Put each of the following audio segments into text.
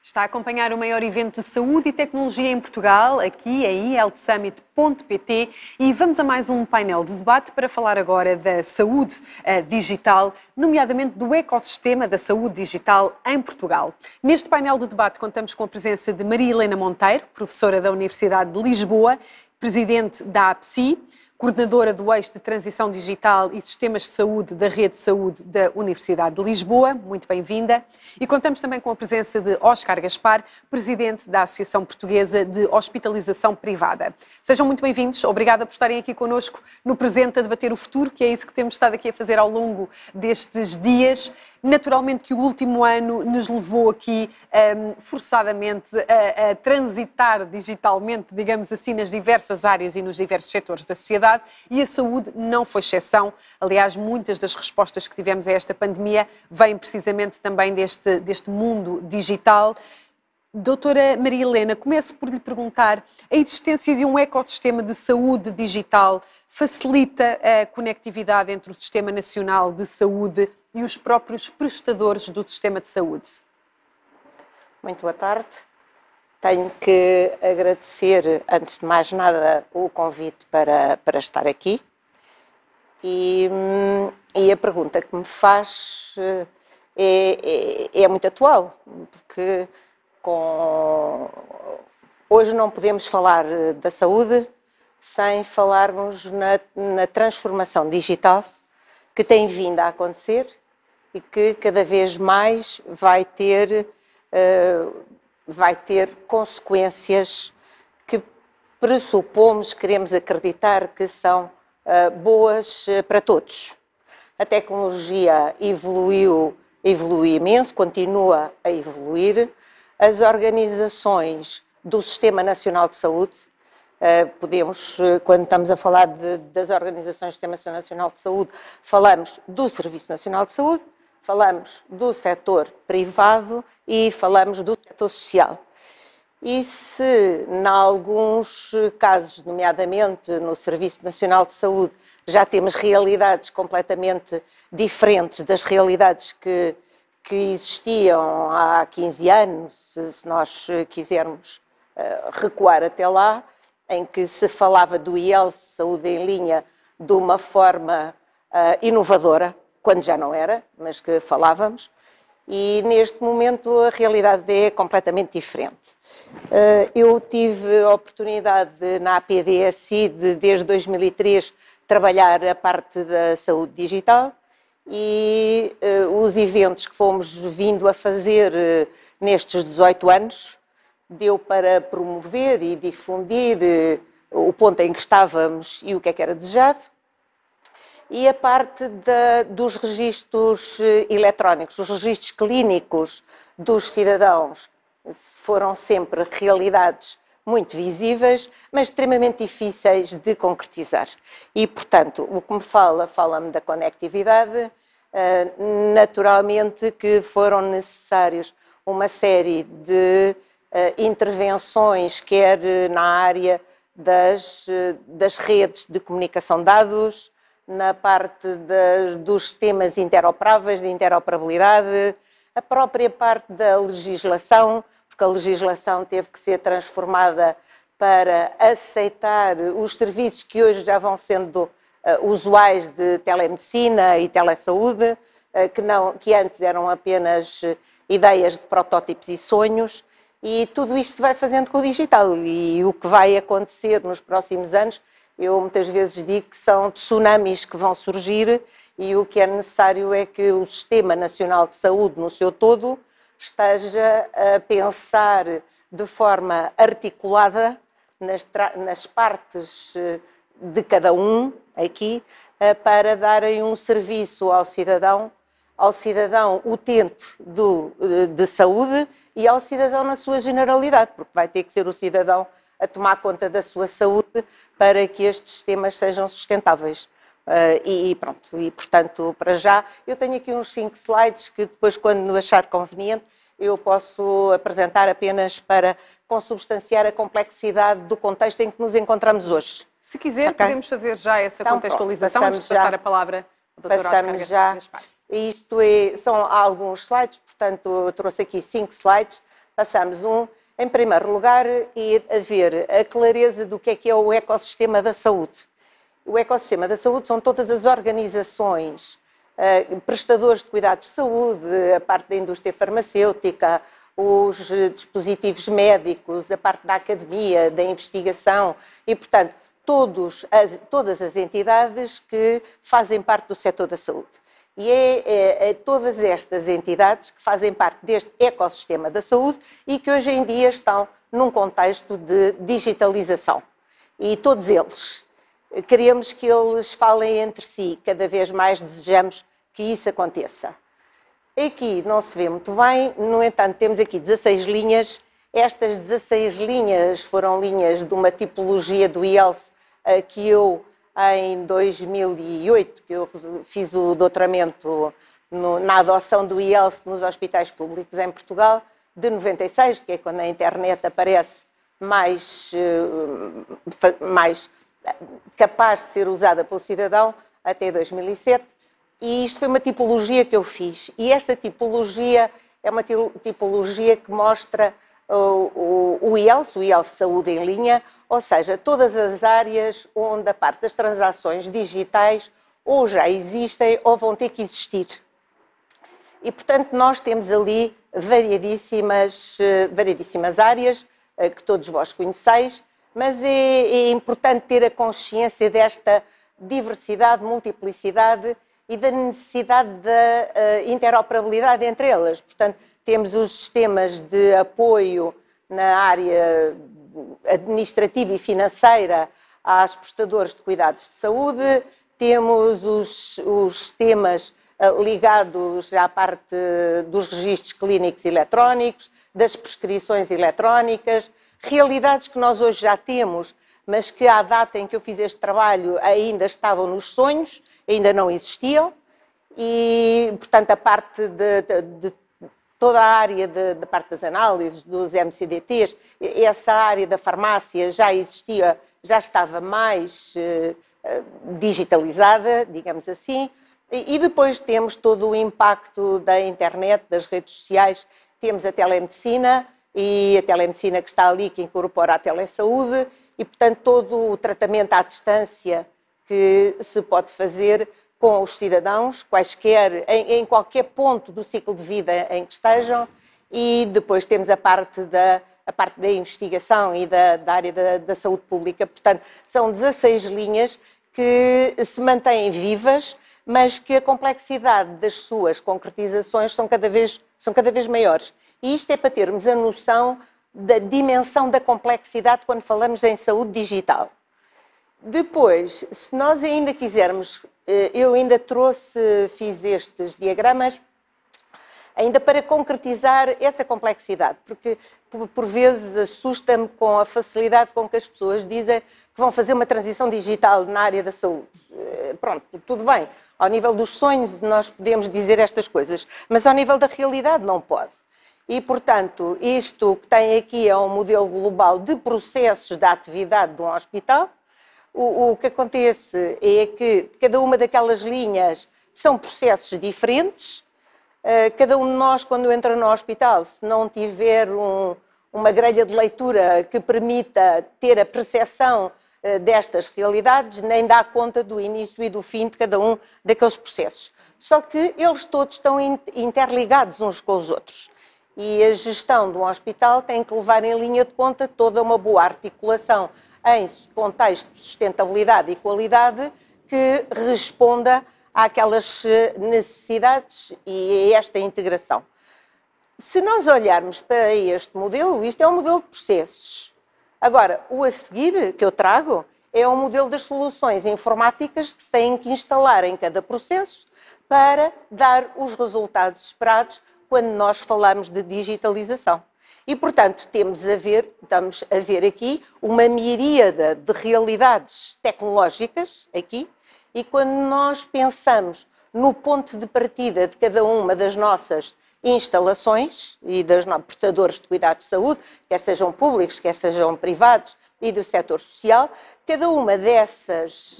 Está a acompanhar o maior evento de saúde e tecnologia em Portugal, aqui em healthsummit.pt, e vamos a mais um painel de debate para falar agora da saúde digital, nomeadamente do ecossistema da saúde digital em Portugal. Neste painel de debate contamos com a presença de Maria Helena Monteiro, professora da Universidade de Lisboa, presidente da APSI, coordenadora do eixo de transição digital e sistemas de saúde da Rede de Saúde da Universidade de Lisboa, muito bem-vinda. E contamos também com a presença de Óscar Gaspar, presidente da Associação Portuguesa de Hospitalização Privada. Sejam muito bem-vindos, obrigada por estarem aqui connosco no presente a debater o futuro, que é isso que temos estado aqui a fazer ao longo destes dias. Naturalmente que o último ano nos levou aqui forçadamente a transitar digitalmente, digamos assim, nas diversas áreas e nos diversos setores da sociedade, e a saúde não foi exceção. Aliás, muitas das respostas que tivemos a esta pandemia vêm precisamente também deste mundo digital. Doutora Maria Helena, começo por lhe perguntar: a existência de um ecossistema de saúde digital facilita a conectividade entre o Sistema Nacional de Saúde e os próprios prestadores do sistema de saúde? Muito boa tarde. Tenho que agradecer, antes de mais nada, o convite para estar aqui. E a pergunta que me faz é muito atual, porque hoje não podemos falar da saúde sem falarmos na transformação digital que tem vindo a acontecer e que cada vez mais vai ter consequências que pressupomos, queremos acreditar que são boas para todos. A tecnologia evoluiu imenso, continua a evoluir. As organizações do Sistema Nacional de Saúde, quando estamos a falar das organizações do Sistema Nacional de Saúde, falamos do Serviço Nacional de Saúde, falamos do setor privado e falamos do setor social. E se, em alguns casos, nomeadamente no Serviço Nacional de Saúde, já temos realidades completamente diferentes das realidades que existiam há 15 anos, se nós quisermos recuar até lá, em que se falava do e-health, saúde em linha, de uma forma inovadora, quando já não era, mas que falávamos, e neste momento a realidade é completamente diferente. Eu tive a oportunidade na APDSI desde 2003 trabalhar a parte da saúde digital, e os eventos que fomos vindo a fazer nestes 18 anos deu para promover e difundir o ponto em que estávamos e o que é que era desejado. E a parte dos registros eletrónicos, os registros clínicos dos cidadãos, foram sempre realidades muito visíveis, mas extremamente difíceis de concretizar. E, portanto, o que me fala-me da conectividade, naturalmente que foram necessários uma série de intervenções, quer na área das redes de comunicação de dados, na parte dos sistemas interoperáveis, de interoperabilidade, a própria parte da legislação, porque a legislação teve que ser transformada para aceitar os serviços que hoje já vão sendo usuais de telemedicina e telesaúde, que antes eram apenas ideias de protótipos e sonhos, e tudo isto se vai fazendo com o digital. E o que vai acontecer nos próximos anos, eu muitas vezes digo que são tsunamis que vão surgir, e o que é necessário é que o Sistema Nacional de Saúde, no seu todo, esteja a pensar de forma articulada nas partes de cada um aqui, para darem um serviço ao cidadão utente de saúde e ao cidadão na sua generalidade, porque vai ter que ser o cidadão a tomar conta da sua saúde para que estes sistemas sejam sustentáveis. E pronto, e portanto, para já, eu tenho aqui uns 5 slides que depois, quando achar conveniente, eu posso apresentar apenas para consubstanciar a complexidade do contexto em que nos encontramos hoje. Se quiser, okay, podemos fazer já essa contextualização, antes de passar a palavra ao Dr. Óscar Gaspar. São alguns slides, portanto, eu trouxe aqui 5 slides Passamos em primeiro lugar, a ver a clareza do que é o ecossistema da saúde. O ecossistema da saúde são todas as organizações, prestadores de cuidados de saúde, a parte da indústria farmacêutica, os dispositivos médicos, a parte da academia, da investigação e, portanto, todas as entidades que fazem parte do setor da saúde. E é todas estas entidades que fazem parte deste ecossistema da saúde e que hoje em dia estão num contexto de digitalização. E todos eles, queremos que eles falem entre si, cada vez mais desejamos que isso aconteça. Aqui não se vê muito bem, no entanto temos aqui 16 linhas. Estas 16 linhas foram linhas de uma tipologia do IELTS que eu, em 2008, que eu fiz o doutoramento na adoção do IELTS nos hospitais públicos em Portugal, de 96, que é quando a internet aparece mais capaz de ser usada pelo cidadão, até 2007, e isto foi uma tipologia que eu fiz. E esta tipologia é uma tipologia que mostra o IELTS Saúde em Linha, ou seja, todas as áreas onde a parte das transações digitais ou já existem ou vão ter que existir. E, portanto, nós temos ali variedíssimas áreas que todos vós conheceis, mas é importante ter a consciência desta diversidade, multiplicidade e da necessidade da interoperabilidade entre elas. Portanto, temos os sistemas de apoio na área administrativa e financeira aos prestadores de cuidados de saúde, temos os sistemas ligados à parte dos registros clínicos eletrónicos, das prescrições eletrónicas, realidades que nós hoje já temos, mas que à data em que eu fiz este trabalho ainda estavam nos sonhos, ainda não existiam, e, portanto, a parte de toda a área da parte das análises, dos MCDTs, essa área da farmácia já existia, já estava mais digitalizada, digamos assim, e depois temos todo o impacto da internet, das redes sociais, temos a telemedicina, e a telemedicina que está ali, que incorpora a telesaúde, e, portanto, todo o tratamento à distância que se pode fazer com os cidadãos, quaisquer, em qualquer ponto do ciclo de vida em que estejam, e depois temos a parte da investigação e da área da saúde pública. Portanto, são 16 linhas que se mantêm vivas, mas que a complexidade das suas concretizações são cada vez maiores. E isto é para termos a noção da dimensão da complexidade quando falamos em saúde digital. Depois, se nós ainda quisermos, eu ainda fiz estes diagramas, ainda para concretizar essa complexidade, porque por vezes assusta-me com a facilidade com que as pessoas dizem que vão fazer uma transição digital na área da saúde. Pronto, tudo bem, ao nível dos sonhos nós podemos dizer estas coisas, mas ao nível da realidade não pode. E, portanto, isto que tem aqui é um modelo global de processos da atividade de um hospital. O que acontece é que cada uma daquelas linhas são processos diferentes. Cada um de nós, quando entra no hospital, se não tiver uma grelha de leitura que permita ter a percepção destas realidades, nem dá conta do início e do fim de cada um daqueles processos. Só que eles todos estão interligados uns com os outros. E a gestão de um hospital tem que levar em linha de conta toda uma boa articulação em contexto de sustentabilidade e qualidade que responda àquelas necessidades e a esta integração. Se nós olharmos para este modelo, isto é um modelo de processos. Agora, o a seguir que eu trago é um modelo das soluções informáticas que se têm que instalar em cada processo para dar os resultados esperados quando nós falamos de digitalização. E, portanto, estamos a ver aqui uma miríade de realidades tecnológicas aqui, e quando nós pensamos no ponto de partida de cada uma das nossas instalações e dos prestadores de cuidados de saúde, quer sejam públicos, quer sejam privados, e do setor social. Cada uma dessas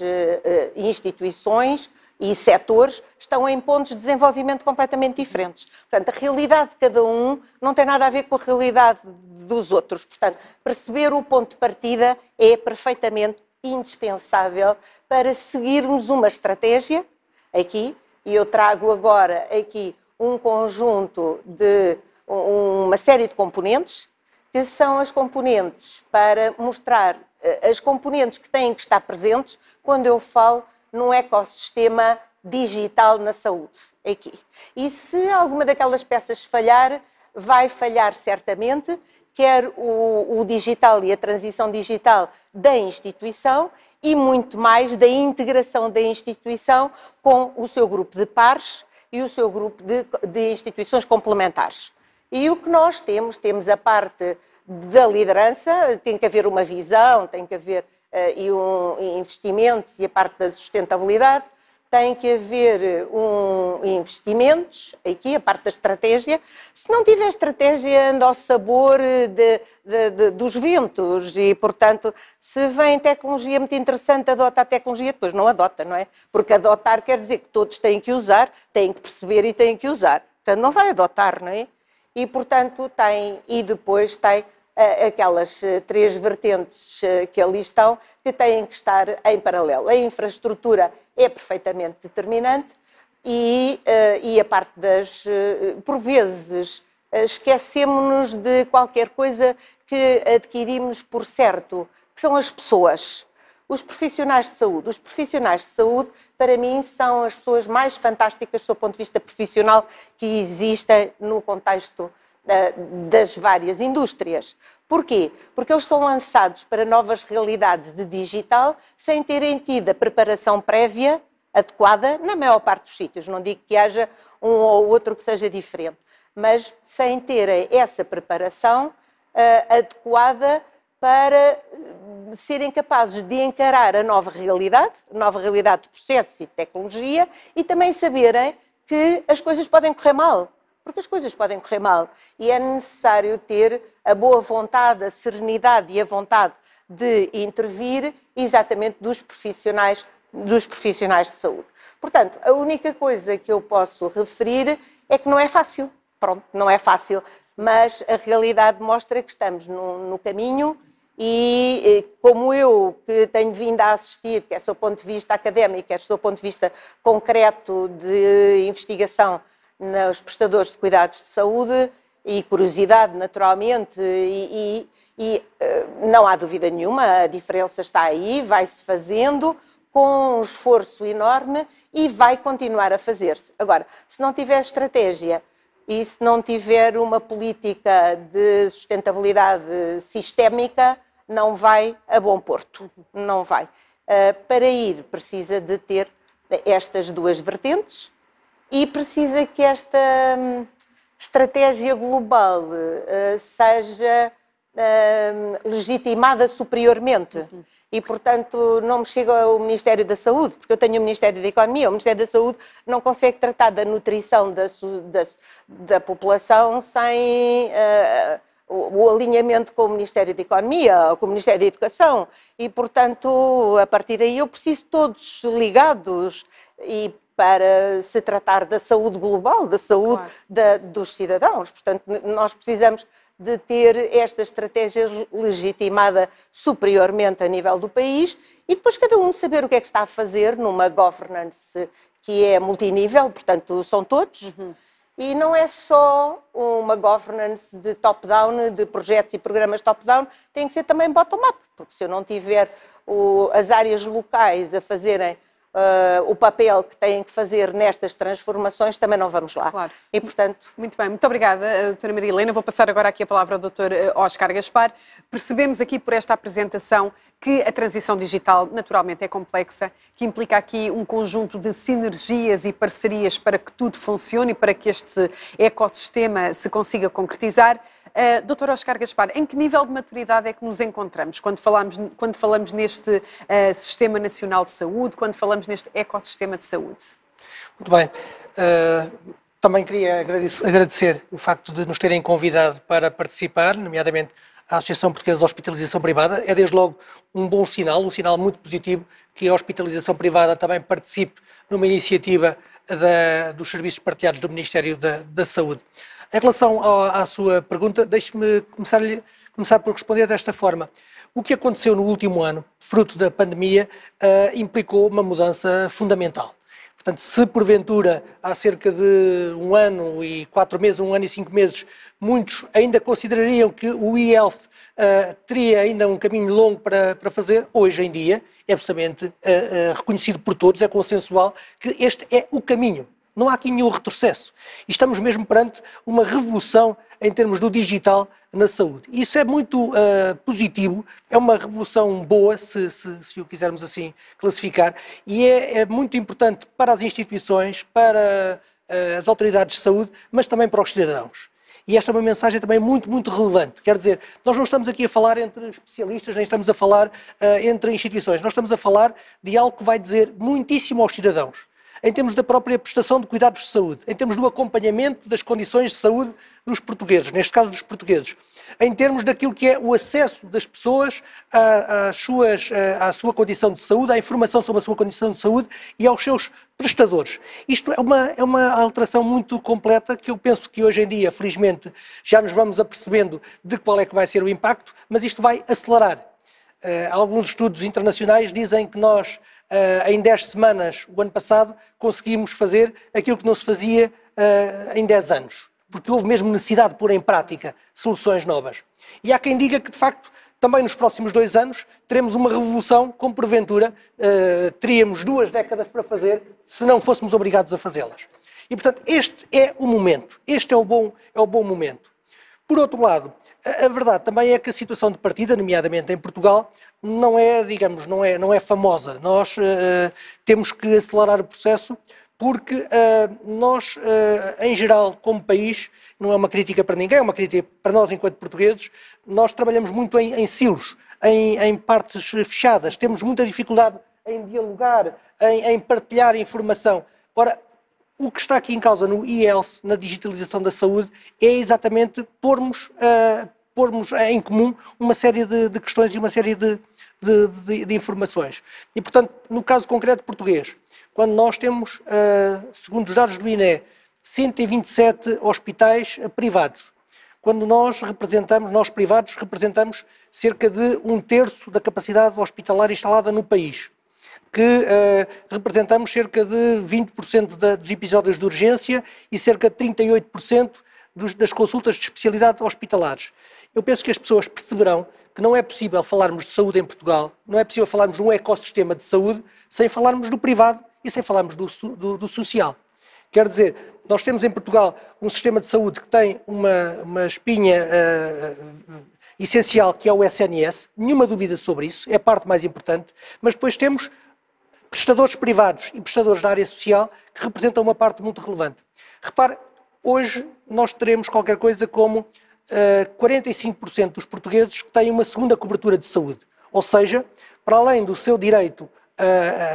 instituições e setores estão em pontos de desenvolvimento completamente diferentes. Portanto, a realidade de cada um não tem nada a ver com a realidade dos outros. Portanto, perceber o ponto de partida é perfeitamente indispensável para seguirmos uma estratégia aqui, e eu trago agora aqui um conjunto de uma série de componentes, que são as componentes para mostrar as componentes que têm que estar presentes quando eu falo num ecossistema digital na saúde, aqui. E se alguma daquelas peças falhar, vai falhar certamente, quer o digital e a transição digital da instituição e muito mais da integração da instituição com o seu grupo de pares e o seu grupo de instituições complementares. E o que nós temos a parte da liderança, tem que haver uma visão, tem que haver investimentos, e a parte da sustentabilidade, tem que haver investimentos, aqui a parte da estratégia. Se não tiver estratégia, anda ao sabor dos ventos e, portanto, se vem tecnologia muito interessante, adota a tecnologia, depois não adota, não é? Porque adotar quer dizer que todos têm que usar, têm que perceber e têm que usar. Portanto, não vai adotar, não é? E, portanto, depois tem aquelas três vertentes que ali estão, que têm que estar em paralelo. A infraestrutura é perfeitamente determinante e a parte das, por vezes, esquecemos-nos de qualquer coisa que adquirimos por certo, que são as pessoas. Os profissionais de saúde. Os profissionais de saúde, para mim, são as pessoas mais fantásticas do ponto de vista profissional que existem no contexto das várias indústrias. Porquê? Porque eles são lançados para novas realidades de digital sem terem tido a preparação prévia adequada na maior parte dos sítios. Não digo que haja um ou outro que seja diferente, mas sem terem essa preparação adequada para serem capazes de encarar a nova realidade de processos e de tecnologia, e também saberem que as coisas podem correr mal. Porque as coisas podem correr mal e é necessário ter a boa vontade, a serenidade e a vontade de intervir exatamente dos profissionais de saúde. Portanto, a única coisa que eu posso referir é que não é fácil. Pronto, não é fácil, mas a realidade mostra que estamos no caminho e como eu que tenho vindo a assistir, quer do ponto de vista académico, quer do ponto de vista concreto de investigação nos prestadores de cuidados de saúde e curiosidade, naturalmente, e não há dúvida nenhuma, a diferença está aí, vai-se fazendo com um esforço enorme e vai continuar a fazer-se. Agora, se não tiver estratégia e se não tiver uma política de sustentabilidade sistémica, não vai a bom porto, não vai. Para ir, precisa de ter estas duas vertentes, e precisa que esta estratégia global seja legitimada superiormente. E, portanto, não me chega ao Ministério da Saúde, porque eu tenho o Ministério da Economia. O Ministério da Saúde não consegue tratar da nutrição da população sem o alinhamento com o Ministério da Economia ou com o Ministério da Educação. E, portanto, a partir daí eu preciso todos ligados e para se tratar da saúde global, da saúde dos cidadãos. Portanto, nós precisamos de ter esta estratégia legitimada superiormente a nível do país e depois cada um saber o que é que está a fazer numa governance que é multinível, portanto, são todos. E não é só uma governance de top-down, de projetos e programas top-down, tem que ser também bottom-up, porque se eu não tiver as áreas locais a fazerem o papel que têm que fazer nestas transformações, também não vamos lá. Claro. E, portanto... Muito bem, muito obrigada, doutora Maria Helena. Vou passar agora aqui a palavra ao doutor Óscar Gaspar. Percebemos aqui por esta apresentação que a transição digital naturalmente é complexa, que implica aqui um conjunto de sinergias e parcerias para que tudo funcione e para que este ecossistema se consiga concretizar. Doutor Óscar Gaspar, em que nível de maturidade é que nos encontramos quando falamos neste Sistema Nacional de Saúde, quando falamos neste ecossistema de saúde? Muito bem. Também queria agradecer o facto de nos terem convidado para participar, nomeadamente a Associação Portuguesa de Hospitalização Privada. É desde logo um sinal muito positivo que a hospitalização privada também participe numa iniciativa dos serviços partilhados do Ministério da Saúde. Em relação à sua pergunta, deixe-me começar por responder desta forma. O que aconteceu no último ano, fruto da pandemia, implicou uma mudança fundamental. Portanto, se porventura há cerca de 1 ano e 4 meses, 1 ano e 5 meses, muitos ainda considerariam que o e-health teria ainda um caminho longo para fazer, hoje em dia é absolutamente reconhecido por todos, é consensual que este é o caminho. Não há aqui nenhum retrocesso. E estamos mesmo perante uma revolução em termos do digital na saúde. Isso é muito positivo, é uma revolução boa, se o quisermos assim classificar, e é muito importante para as instituições, para as autoridades de saúde, mas também para os cidadãos. E esta é uma mensagem também muito relevante. Quer dizer, nós não estamos aqui a falar entre especialistas, nem estamos a falar entre instituições. Nós estamos a falar de algo que vai dizer muitíssimo aos cidadãos, em termos da própria prestação de cuidados de saúde, em termos do acompanhamento das condições de saúde dos portugueses, neste caso dos portugueses, em termos daquilo que é o acesso das pessoas à sua condição de saúde, à informação sobre a sua condição de saúde e aos seus prestadores. Isto é uma alteração muito completa que eu penso que hoje em dia, felizmente, já nos vamos apercebendo de qual é que vai ser o impacto, mas isto vai acelerar. Alguns estudos internacionais dizem que nós, em 10 semanas, o ano passado, conseguimos fazer aquilo que não se fazia em 10 anos, porque houve mesmo necessidade de pôr em prática soluções novas. E há quem diga que, de facto, também nos próximos 2 anos, teremos uma revolução, como porventura teríamos 2 décadas para fazer, se não fôssemos obrigados a fazê-las. E, portanto, este é o momento, este é o bom momento. Por outro lado, a verdade também é que a situação de partida, nomeadamente em Portugal, não é famosa. Nós temos que acelerar o processo porque nós, em geral, como país, não é uma crítica para ninguém, é uma crítica para nós enquanto portugueses, nós trabalhamos muito em silos, em partes fechadas, temos muita dificuldade em dialogar, em partilhar informação. Ora, o que está aqui em causa no e-health, na digitalização da saúde, é exatamente pormos em comum uma série de questões e uma série de informações. E, portanto, no caso concreto português, quando nós temos, segundo os dados do INE, 127 hospitais privados, quando nós privados representamos cerca de 1/3 da capacidade hospitalar instalada no país, que representamos cerca de 20% dos episódios de urgência e cerca de 38% das consultas de especialidade hospitalares. Eu penso que as pessoas perceberão que não é possível falarmos de saúde em Portugal, não é possível falarmos de um ecossistema de saúde sem falarmos do privado e sem falarmos do social. Quer dizer, nós temos em Portugal um sistema de saúde que tem uma espinha essencial, que é o SNS, nenhuma dúvida sobre isso, é a parte mais importante, mas depois temos prestadores privados e prestadores da área social que representam uma parte muito relevante. Repare, hoje nós teremos qualquer coisa como 45% dos portugueses que têm uma segunda cobertura de saúde. Ou seja, para além do seu direito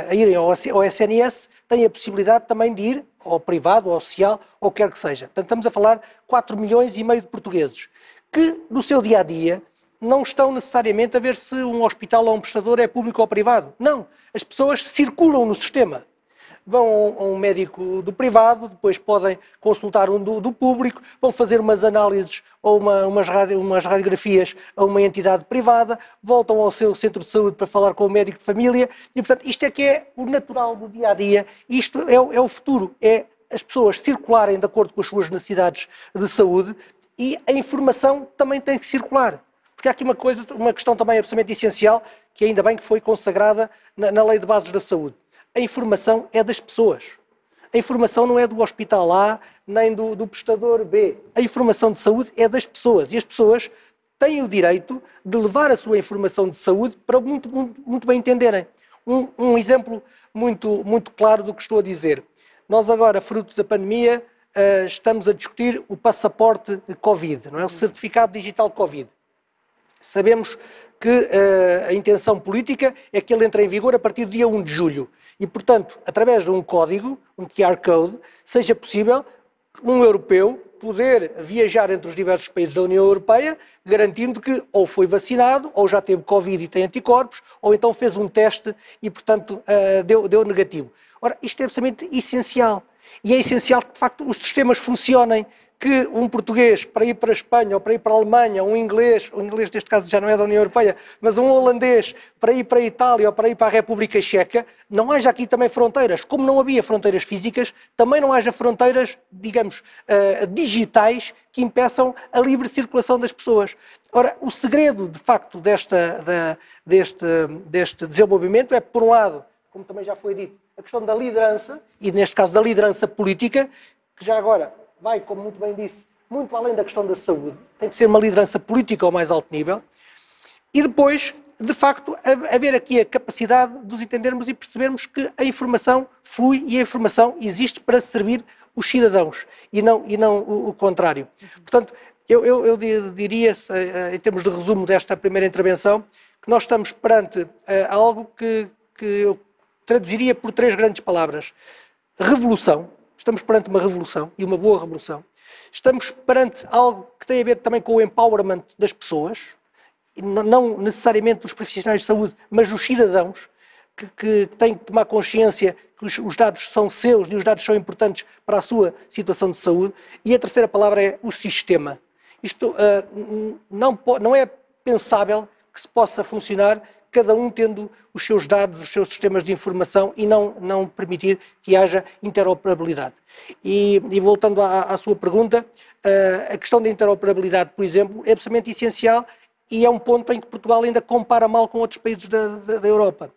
a irem ao SNS, têm a possibilidade também de ir ao privado, ao social, ou quer que seja. Portanto, estamos a falar de 4,5 milhões de portugueses que, no seu dia-a-dia, não estão necessariamente a ver se um hospital ou um prestador é público ou privado. Não. As pessoas circulam no sistema. Vão a um médico do privado, depois podem consultar um do público, vão fazer umas análises ou umas radiografias a uma entidade privada, voltam ao seu centro de saúde para falar com o médico de família e, portanto, isto é que é o natural do dia-a-dia, isto é o futuro, é as pessoas circularem de acordo com as suas necessidades de saúde e a informação também tem que circular. Porque há aqui uma questão também absolutamente essencial, que ainda bem que foi consagrada na Lei de Bases da Saúde. A informação é das pessoas. A informação não é do hospital A, nem do prestador B. A informação de saúde é das pessoas. E as pessoas têm o direito de levar a sua informação de saúde para muito bem entenderem. Um exemplo muito claro do que estou a dizer. Nós agora, fruto da pandemia, estamos a discutir o passaporte Covid, não é? O certificado digital Covid. Sabemos que a intenção política é que ele entre em vigor a partir do dia 1 de julho. E, portanto, através de um código, um QR Code, seja possível um europeu poder viajar entre os diversos países da União Europeia, garantindo que ou foi vacinado, ou já teve Covid e tem anticorpos, ou então fez um teste e, portanto, deu negativo. Ora, isto é absolutamente essencial. E é essencial que, de facto, os sistemas funcionem, que um português para ir para a Espanha ou para ir para a Alemanha, o inglês neste caso já não é da União Europeia, mas um holandês para ir para a Itália ou para ir para a República Checa, não haja aqui também fronteiras. Como não havia fronteiras físicas, também não haja fronteiras, digamos, digitais que impeçam a livre circulação das pessoas. Ora, o segredo, de facto, deste desenvolvimento é, por um lado, como também já foi dito, a questão da liderança, e neste caso da liderança política, que já agora vai, como muito bem disse, muito além da questão da saúde. Tem que ser uma liderança política ao mais alto nível. E depois, de facto, haver aqui a capacidade de nos entendermos e percebermos que a informação flui e a informação existe para servir os cidadãos e não o contrário. Portanto, eu diria, em termos de resumo desta primeira intervenção, que nós estamos perante algo que eu traduziria por 3 grandes palavras. Revolução. Estamos perante uma revolução, e uma boa revolução. Estamos perante algo que tem a ver também com o empowerment das pessoas, não necessariamente dos profissionais de saúde, mas dos cidadãos, que têm que tomar consciência que os dados são seus e os dados são importantes para a sua situação de saúde. E a terceira palavra é o sistema. Isto não é pensável que se possa funcionar cada um tendo os seus dados, os seus sistemas de informação e não permitir que haja interoperabilidade. E voltando à sua pergunta, a questão da interoperabilidade, por exemplo, é absolutamente essencial e é um ponto em que Portugal ainda compara mal com outros países da Europa.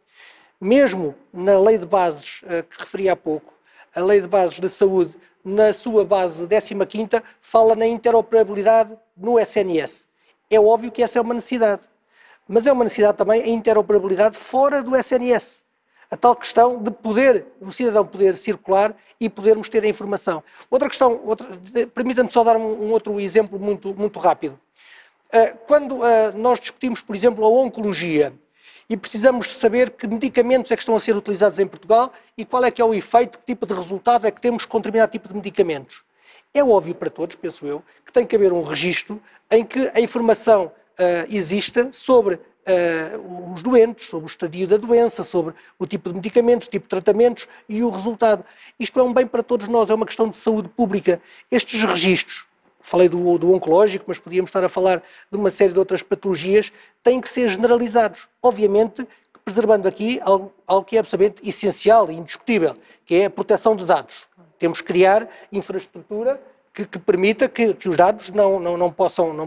Mesmo na lei de bases que referi há pouco, a lei de bases da saúde, na sua base 15ª, fala na interoperabilidade no SNS. É óbvio que essa é uma necessidade. Mas é uma necessidade também a interoperabilidade fora do SNS. A tal questão de o cidadão poder circular e podermos ter a informação. Outra questão, permita-me só dar um outro exemplo muito rápido. Quando nós discutimos, por exemplo, a oncologia e precisamos saber que medicamentos é que estão a ser utilizados em Portugal e qual é que é o efeito, que tipo de resultado é que temos com determinado tipo de medicamentos. É óbvio para todos, penso eu, que tem que haver um registro em que a informação exista sobre os doentes, sobre o estadio da doença, sobre o tipo de medicamentos, o tipo de tratamentos e o resultado. Isto é um bem para todos nós, é uma questão de saúde pública. Estes registros, falei do oncológico, mas podíamos estar a falar de uma série de outras patologias, têm que ser generalizados. Obviamente, preservando aqui algo que é absolutamente essencial e indiscutível, que é a proteção de dados. Temos que criar infraestrutura que permita que os dados não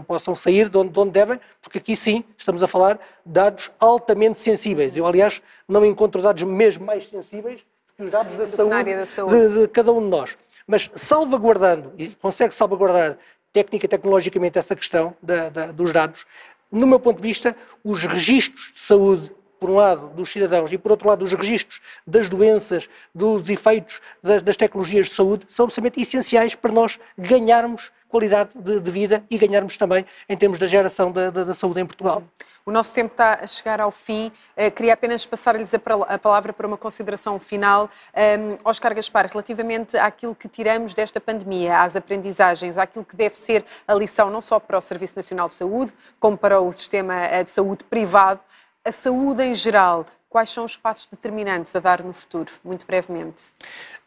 possam sair de onde devem, porque aqui sim estamos a falar de dados altamente sensíveis. Eu, aliás, não encontro dados mesmo mais sensíveis do que os dados da saúde de cada um de nós. Mas salvaguardando, e consegue salvaguardar tecnologicamente essa questão dos dados, no meu ponto de vista, os registros de saúde, por um lado, dos cidadãos e, por outro lado, os registros das doenças, dos efeitos das tecnologias de saúde, são absolutamente essenciais para nós ganharmos qualidade de vida e ganharmos também em termos da geração da saúde em Portugal. O nosso tempo está a chegar ao fim. Queria apenas passar-lhes a palavra para uma consideração final. Oscar Gaspar, relativamente àquilo que tiramos desta pandemia, às aprendizagens, àquilo que deve ser a lição não só para o Serviço Nacional de Saúde, como para o sistema de saúde privado, a saúde em geral, quais são os passos determinantes a dar no futuro? Muito brevemente.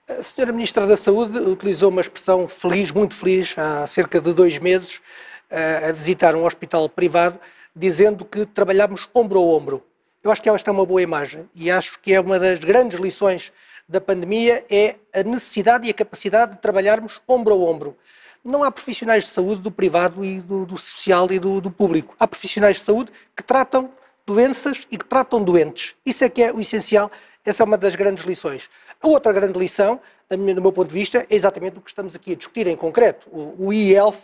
A Sra. Ministra da Saúde utilizou uma expressão feliz, muito feliz, há cerca de 2 meses, a visitar um hospital privado, dizendo que trabalhamos ombro a ombro. Eu acho que esta é uma boa imagem e acho que é uma das grandes lições da pandemia, é a necessidade e a capacidade de trabalharmos ombro a ombro. Não há profissionais de saúde do privado e do social e do público. Há profissionais de saúde que tratam doenças e que tratam doentes. Isso é que é o essencial, essa é uma das grandes lições. A outra grande lição, do meu ponto de vista, é exatamente o que estamos aqui a discutir em concreto. O e-health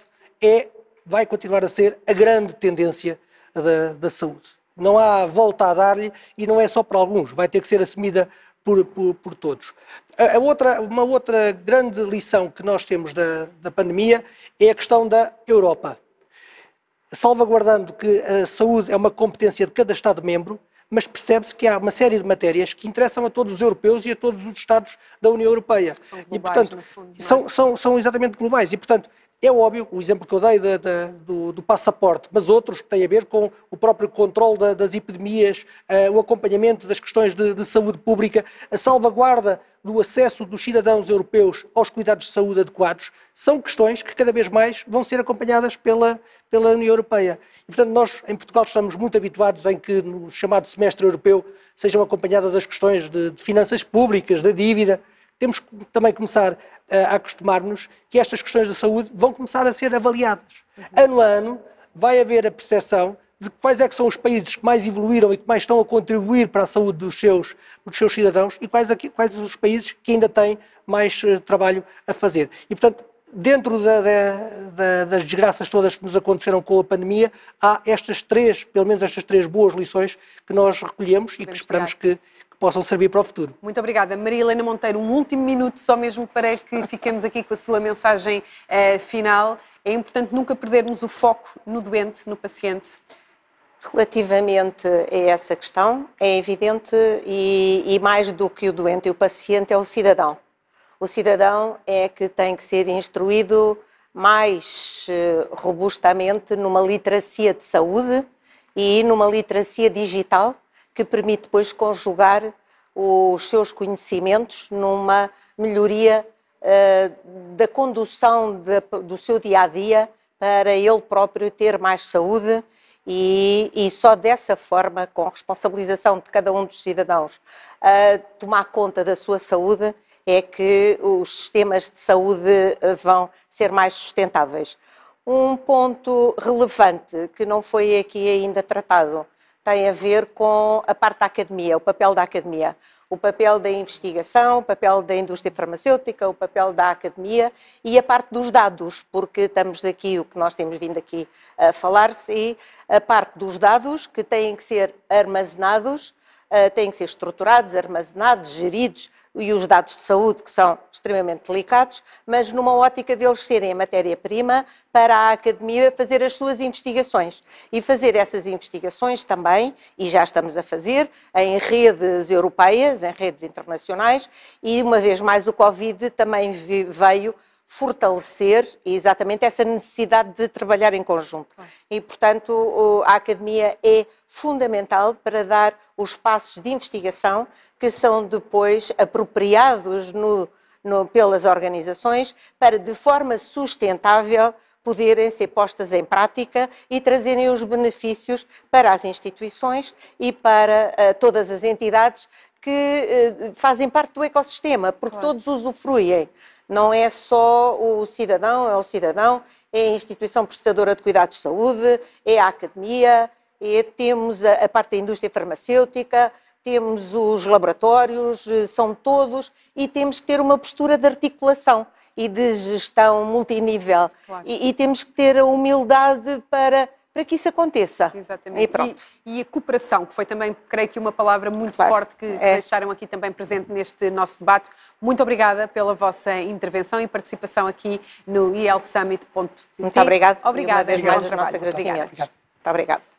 vai continuar a ser a grande tendência da saúde. Não há volta a dar-lhe e não é só para alguns, vai ter que ser assumida por todos. Uma outra grande lição que nós temos da pandemia é a questão da Europa. Salvaguardando que a saúde é uma competência de cada Estado-membro, mas percebe-se que há uma série de matérias que interessam a todos os europeus e a todos os Estados da União Europeia. São globais, e, portanto, no fundo, são exatamente globais. E, portanto, é óbvio, o exemplo que eu dei do passaporte, mas outros que têm a ver com o próprio controle das epidemias, o acompanhamento das questões de saúde pública, a salvaguarda do acesso dos cidadãos europeus aos cuidados de saúde adequados, são questões que cada vez mais vão ser acompanhadas pela União Europeia. E, portanto, nós em Portugal estamos muito habituados em que no chamado semestre europeu sejam acompanhadas as questões de finanças públicas, da dívida. Temos que também começar a acostumar-nos que estas questões da saúde vão começar a ser avaliadas. Ano a ano vai haver a percepção de quais é que são os países que mais evoluíram e que mais estão a contribuir para a saúde dos seus cidadãos e quais os países que ainda têm mais trabalho a fazer. E, portanto, dentro das desgraças todas que nos aconteceram com a pandemia, há pelo menos estas três boas lições que nós recolhemos e que esperamos que possam servir para o futuro. Muito obrigada. Maria Helena Monteiro, um último minuto só mesmo para que fiquemos aqui com a sua mensagem final. É importante nunca perdermos o foco no doente, no paciente. Relativamente a essa questão, é evidente e mais do que o doente e o paciente é o cidadão. O cidadão é que tem que ser instruído mais robustamente numa literacia de saúde e numa literacia digital que permite depois conjugar os seus conhecimentos numa melhoria da condução do seu dia-a-dia para ele próprio ter mais saúde e só dessa forma, com a responsabilização de cada um dos cidadãos a tomar conta da sua saúde, é que os sistemas de saúde vão ser mais sustentáveis. Um ponto relevante que não foi aqui ainda tratado tem a ver com a parte da academia, o papel da academia, o papel da investigação, o papel da indústria farmacêutica, o papel da academia e a parte dos dados, porque estamos aqui, o que nós temos vindo aqui a falar-se, e a parte dos dados que têm que ser armazenados, têm que ser estruturados, armazenados, geridos, e os dados de saúde que são extremamente delicados, mas numa ótica deles serem a matéria-prima para a academia fazer as suas investigações e fazer essas investigações também, e já estamos a fazer, em redes europeias, em redes internacionais, e uma vez mais o Covid também veio fortalecer exatamente essa necessidade de trabalhar em conjunto. E, portanto, a academia é fundamental para dar os passos de investigação que são depois apropriados pelas organizações para, de forma sustentável, poderem ser postas em prática e trazerem os benefícios para as instituições e para todas as entidades que fazem parte do ecossistema, porque todos usufruem. Não é só o cidadão, é a instituição prestadora de cuidados de saúde, é a academia, temos a parte da indústria farmacêutica, temos os laboratórios, são todos, e temos que ter uma postura de articulação e de gestão multinível. Claro. E temos que ter a humildade para que isso aconteça. Exatamente. E a cooperação, que foi também, creio que uma palavra muito forte que deixaram aqui também presente neste nosso debate. Muito obrigada pela vossa intervenção e participação aqui no eHealthSummit.pt. Muito obrigada. Obrigada. E uma vez mais o nosso agradecimento. Muito obrigada.